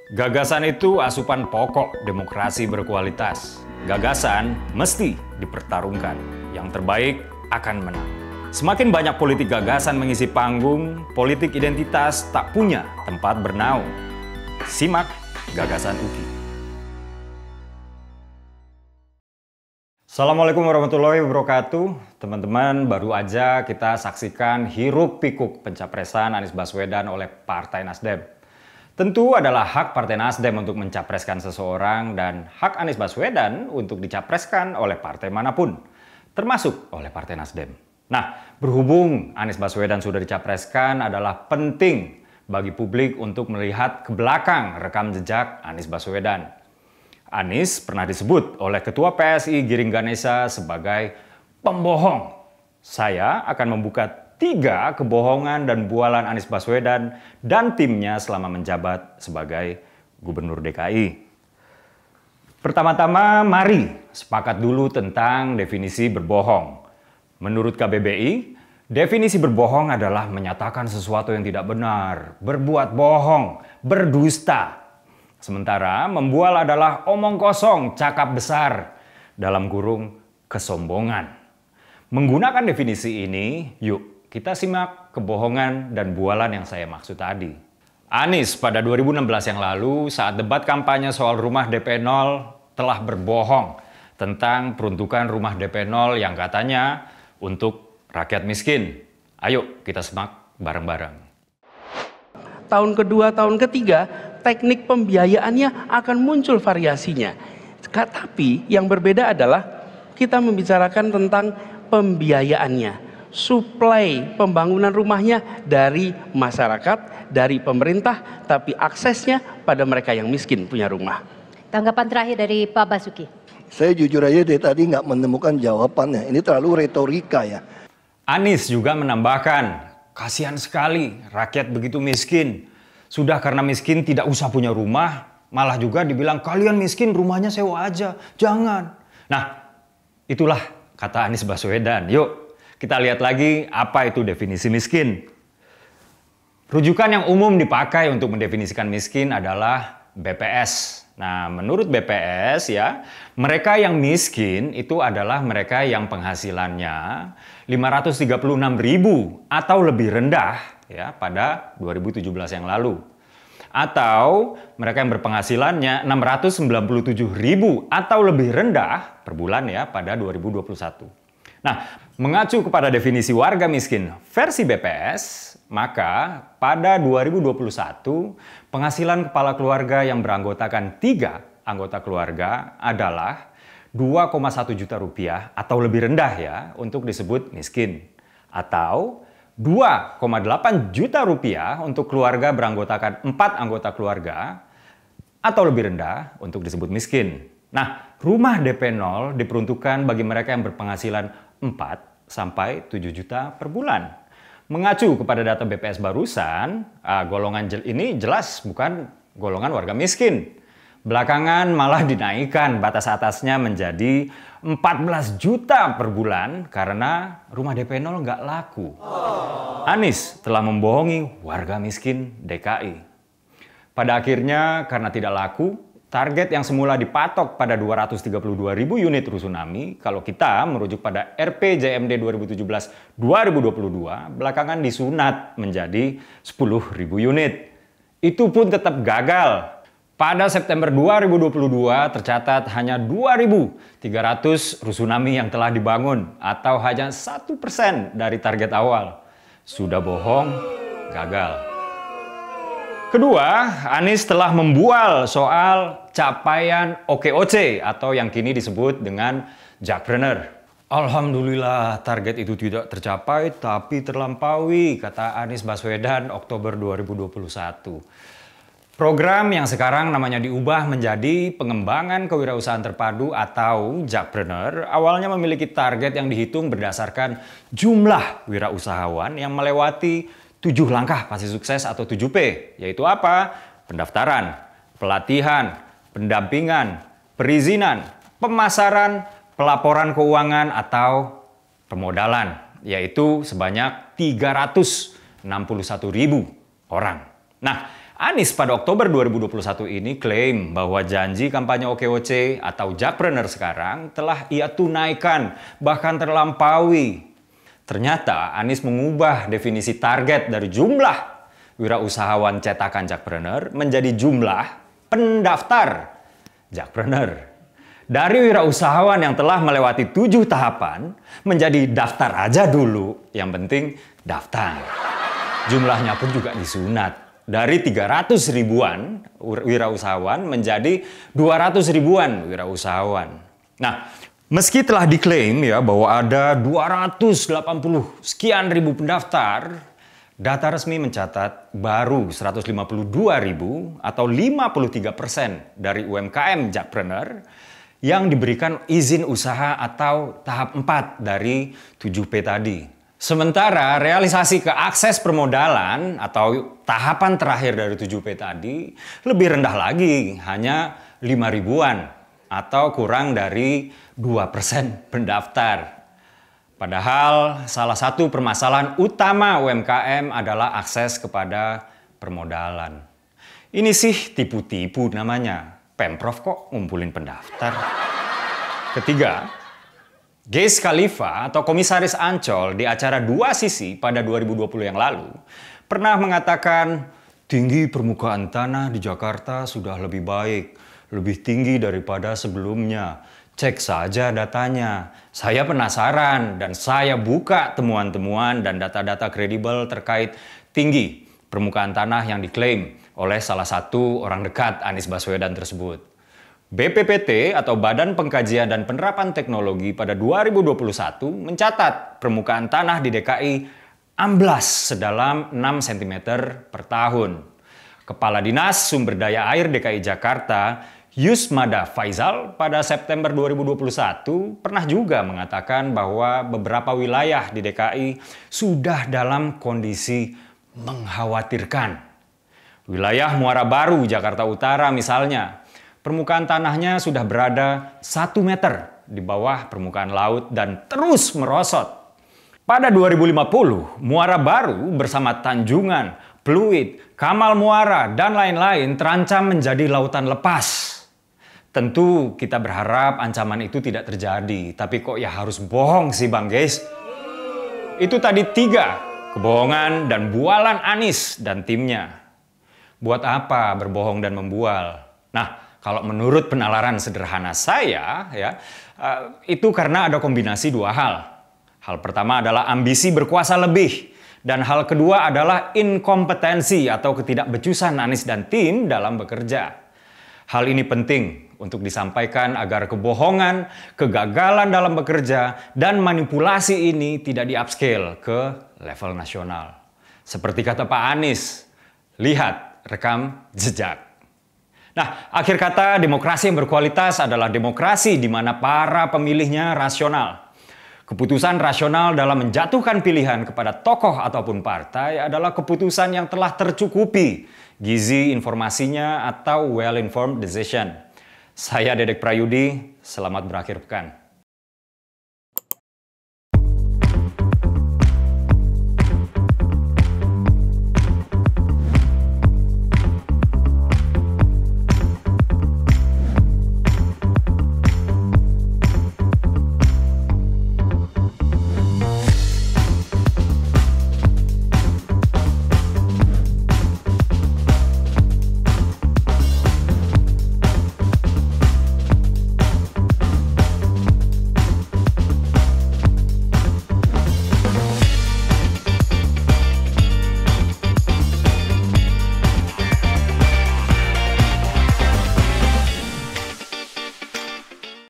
Gagasan itu asupan pokok demokrasi berkualitas. Gagasan mesti dipertarungkan. Yang terbaik akan menang. Semakin banyak politik gagasan mengisi panggung, politik identitas tak punya tempat bernaung. Simak Gagasan UKI. Assalamualaikum warahmatullahi wabarakatuh. Teman-teman, baru aja kita saksikan hiruk-pikuk pencapresan Anies Baswedan oleh Partai Nasdem. Tentu adalah hak Partai Nasdem untuk mencapreskan seseorang dan hak Anies Baswedan untuk dicapreskan oleh partai manapun, termasuk oleh Partai Nasdem. Nah, berhubung Anies Baswedan sudah dicapreskan adalah penting bagi publik untuk melihat ke belakang rekam jejak Anies Baswedan. Anies pernah disebut oleh Ketua PSI Giring Ganesa sebagai pembohong. Saya akan membuka 3 kebohongan dan bualan Anies Baswedan dan timnya selama menjabat sebagai Gubernur DKI. Pertama-tama, mari sepakat dulu tentang definisi berbohong. Menurut KBBI, definisi berbohong adalah menyatakan sesuatu yang tidak benar, berbuat bohong, berdusta. Sementara membual adalah omong kosong, cakap besar, dalam kurung kesombongan. Menggunakan definisi ini, yuk kita simak kebohongan dan bualan yang saya maksud tadi. Anies pada 2016 yang lalu saat debat kampanye soal rumah DP 0 telah berbohong tentang peruntukan rumah DP 0 yang katanya untuk rakyat miskin. Ayo kita simak bareng-bareng. Tahun kedua, tahun ketiga, teknik pembiayaannya akan muncul variasinya. Tapi yang berbeda adalah kita membicarakan tentang pembiayaannya. Suplai pembangunan rumahnya dari masyarakat, dari pemerintah, tapi aksesnya pada mereka yang miskin punya rumah. Tanggapan terakhir dari Pak Basuki. Saya jujur aja dari tadi nggak menemukan jawabannya. Ini terlalu retorika ya. Anies juga menambahkan, kasihan sekali rakyat begitu miskin. Sudah karena miskin tidak usah punya rumah, malah juga dibilang kalian miskin rumahnya sewa aja, jangan. Nah, itulah kata Anies Baswedan. Yuk kita lihat lagi apa itu definisi miskin. Rujukan yang umum dipakai untuk mendefinisikan miskin adalah BPS. Nah, menurut BPS ya, mereka yang miskin itu adalah mereka yang penghasilannya 536.000 atau lebih rendah ya pada 2017 yang lalu. Atau mereka yang berpenghasilannya 697.000 atau lebih rendah per bulan ya pada 2021. Nah, mengacu kepada definisi warga miskin versi BPS, maka pada 2021 penghasilan kepala keluarga yang beranggotakan 3 anggota keluarga adalah 2,1 juta rupiah atau lebih rendah ya untuk disebut miskin. Atau 2,8 juta rupiah untuk keluarga beranggotakan 4 anggota keluarga atau lebih rendah untuk disebut miskin. Nah, rumah DP 0 diperuntukkan bagi mereka yang berpenghasilan 4 sampai 7 juta per bulan. Mengacu kepada data BPS barusan, golongan ini jelas bukan golongan warga miskin. Belakangan malah dinaikkan batas atasnya menjadi 14 juta per bulan karena rumah DP 0 nggak laku. Anies telah membohongi warga miskin DKI. Pada akhirnya karena tidak laku, target yang semula dipatok pada 232.000 unit rusunami, kalau kita merujuk pada RPJMD 2017-2022, belakangan disunat menjadi 10.000 unit. Itu pun tetap gagal. Pada September 2022 tercatat hanya 2.300 rusunami yang telah dibangun, atau hanya 1% dari target awal. Sudah bohong, gagal. Kedua, Anies telah membual soal capaian OKOC atau yang kini disebut dengan Jackpreneur. Alhamdulillah target itu tidak tercapai tapi terlampaui, kata Anies Baswedan Oktober 2021. Program yang sekarang namanya diubah menjadi Pengembangan Kewirausahaan Terpadu atau Jackpreneur awalnya memiliki target yang dihitung berdasarkan jumlah wirausahawan yang melewati 7 langkah pasti sukses atau 7P, yaitu apa? Pendaftaran, pelatihan, pendampingan, perizinan, pemasaran, pelaporan keuangan atau pemodalan, yaitu sebanyak 361.000 orang. Nah, Anies pada Oktober 2021 ini klaim bahwa janji kampanye OKOC atau Jakpreneur sekarang telah ia tunaikan, bahkan terlampaui. Ternyata Anies mengubah definisi target dari jumlah wirausahawan cetakan Jakpreneur menjadi jumlah pendaftar Jakpreneur. Dari wirausahawan yang telah melewati 7 tahapan menjadi daftar aja dulu, yang penting daftar. Jumlahnya pun juga disunat. Dari 300 ribuan wirausahawan menjadi 200 ribuan wirausahawan. Nah, meski telah diklaim ya bahwa ada 280 sekian ribu pendaftar, data resmi mencatat baru 152 ribu atau 53% dari UMKM Jakpreneur yang diberikan izin usaha atau tahap 4 dari 7P tadi. Sementara realisasi ke akses permodalan atau tahapan terakhir dari 7P tadi lebih rendah lagi, hanya 5 ribuan atau kurang dari 2% pendaftar. Padahal salah satu permasalahan utama UMKM adalah akses kepada permodalan. Ini sih tipu-tipu namanya. Pemprov kok ngumpulin pendaftar. Ketiga, Geiz Khalifa atau Komisaris Ancol di acara Dua Sisi pada 2020 yang lalu pernah mengatakan tinggi permukaan tanah di Jakarta sudah lebih baik, lebih tinggi daripada sebelumnya. Cek saja datanya. Saya penasaran dan saya buka temuan-temuan dan data-data kredibel terkait tinggi permukaan tanah yang diklaim oleh salah satu orang dekat Anies Baswedan tersebut. BPPT atau Badan Pengkajian dan Penerapan Teknologi pada 2021 mencatat permukaan tanah di DKI amblas sedalam 6 cm per tahun. Kepala Dinas Sumber Daya Air DKI Jakarta, Yusmada Faizal, pada September 2021 pernah juga mengatakan bahwa beberapa wilayah di DKI sudah dalam kondisi mengkhawatirkan. Wilayah Muara Baru, Jakarta Utara misalnya, permukaan tanahnya sudah berada 1 meter di bawah permukaan laut dan terus merosot. Pada 2050, Muara Baru bersama Tanjungan, Pluit, Kamal Muara, dan lain-lain terancam menjadi lautan lepas. Tentu kita berharap ancaman itu tidak terjadi, tapi kok ya harus bohong sih Bang Geiz? Itu tadi 3 kebohongan dan bualan Anies dan timnya. Buat apa berbohong dan membual? Nah, kalau menurut penalaran sederhana saya, ya, itu karena ada kombinasi 2 hal. Hal pertama adalah ambisi berkuasa lebih. Dan hal kedua adalah inkompetensi atau ketidakbecusan Anies dan tim dalam bekerja. Hal ini penting untuk disampaikan agar kebohongan, kegagalan dalam bekerja, dan manipulasi ini tidak di-upscale ke level nasional. Seperti kata Pak Anies, lihat rekam jejak. Nah, akhir kata, demokrasi yang berkualitas adalah demokrasi di mana para pemilihnya rasional. Keputusan rasional dalam menjatuhkan pilihan kepada tokoh ataupun partai adalah keputusan yang telah tercukupi gizi informasinya atau well-informed decision. Saya Dedek Prayudi, selamat berakhir pekan.